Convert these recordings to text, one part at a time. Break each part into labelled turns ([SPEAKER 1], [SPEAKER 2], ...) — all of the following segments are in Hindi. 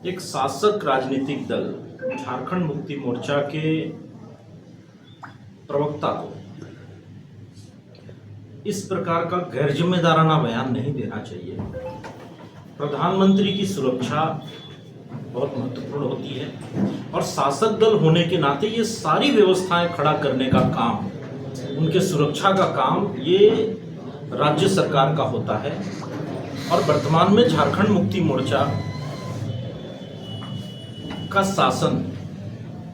[SPEAKER 1] एक शासक राजनीतिक दल झारखंड मुक्ति मोर्चा के प्रवक्ता को इस प्रकार का गैर जिम्मेदाराना बयान नहीं देना चाहिए। प्रधानमंत्री की सुरक्षा बहुत महत्वपूर्ण होती है और शासक दल होने के नाते ये सारी व्यवस्थाएं खड़ा करने का काम, उनके सुरक्षा का काम ये राज्य सरकार का होता है। और वर्तमान में झारखंड मुक्ति मोर्चा का शासन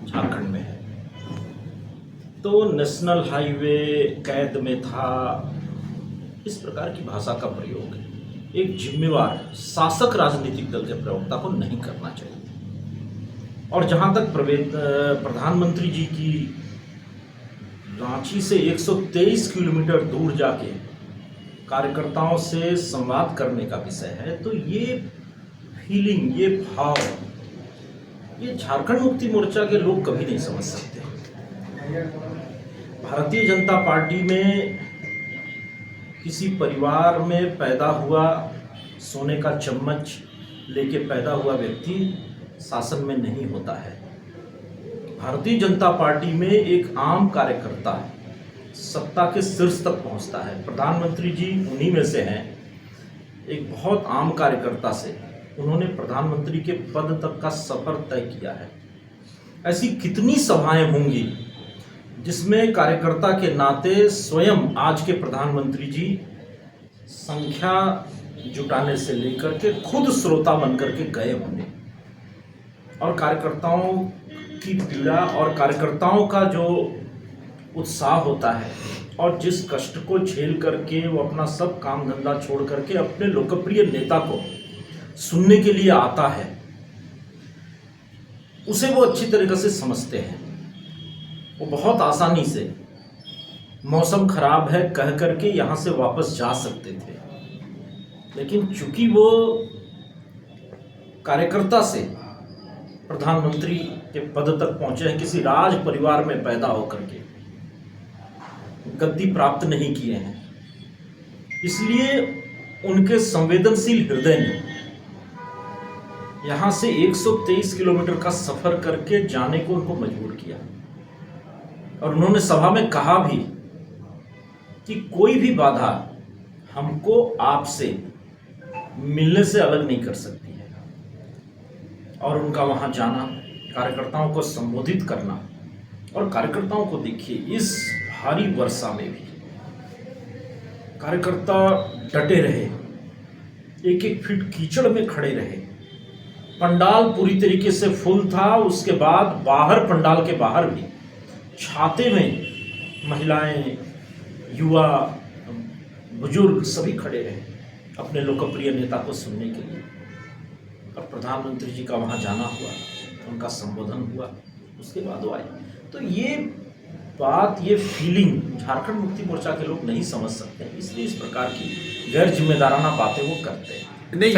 [SPEAKER 1] झारखंड में है, तो नेशनल हाईवे कैद में था, इस प्रकार की भाषा का प्रयोग एक जिम्मेवार शासक राजनीतिक दल के प्रवक्ता को नहीं करना चाहिए। और जहां तक प्रधानमंत्री जी की रांची से 123 किलोमीटर दूर जाके कार्यकर्ताओं से संवाद करने का विषय है, तो ये फीलिंग, ये भाव, ये झारखंड मुक्ति मोर्चा के लोग कभी नहीं समझ सकते। भारतीय जनता पार्टी में किसी परिवार में पैदा हुआ, सोने का चम्मच लेके पैदा हुआ व्यक्ति शासन में नहीं होता है। भारतीय जनता पार्टी में एक आम कार्यकर्ता सत्ता के शीर्ष तक पहुंचता है। प्रधानमंत्री जी उन्हीं में से हैं। एक बहुत आम कार्यकर्ता से उन्होंने प्रधानमंत्री के पद तक का सफर तय किया है। ऐसी कितनी सभाएं होंगी जिसमें कार्यकर्ता के नाते स्वयं आज के प्रधानमंत्री जी संख्या जुटाने से लेकर के खुद श्रोता बनकर के गए होंगे। और कार्यकर्ताओं की पीड़ा और कार्यकर्ताओं का जो उत्साह होता है और जिस कष्ट को झेल करके वो अपना सब काम धंधा छोड़ करके अपने लोकप्रिय नेता को सुनने के लिए आता है, उसे वो अच्छी तरीके से समझते हैं। वो बहुत आसानी से मौसम खराब है कह करके यहाँ से वापस जा सकते थे, लेकिन चूंकि वो कार्यकर्ता से प्रधानमंत्री के पद तक पहुंचे हैं, किसी राज परिवार में पैदा होकर के गद्दी प्राप्त नहीं किए हैं, इसलिए उनके संवेदनशील हृदय ने यहाँ से 123 किलोमीटर का सफर करके जाने को उनको मजबूर किया। और उन्होंने सभा में कहा भी कि कोई भी बाधा हमको आपसे मिलने से अलग नहीं कर सकती है। और उनका वहां जाना, कार्यकर्ताओं को संबोधित करना, और कार्यकर्ताओं को देखिए इस भारी वर्षा में भी कार्यकर्ता डटे रहे, एक एक फीट कीचड़ में खड़े रहे। पंडाल पूरी तरीके से फुल था, उसके बाद बाहर, पंडाल के बाहर भी छाते में महिलाएं, युवा, बुजुर्ग सभी खड़े रहे अपने लोकप्रिय नेता को सुनने के लिए। और प्रधानमंत्री जी का वहां जाना हुआ, उनका संबोधन हुआ, उसके बाद वो आए। तो ये बात, ये फीलिंग झारखंड मुक्ति मोर्चा के लोग नहीं समझ सकते, इसलिए इस प्रकार की गैर जिम्मेदाराना बातें वो करते हैं।
[SPEAKER 2] नहीं।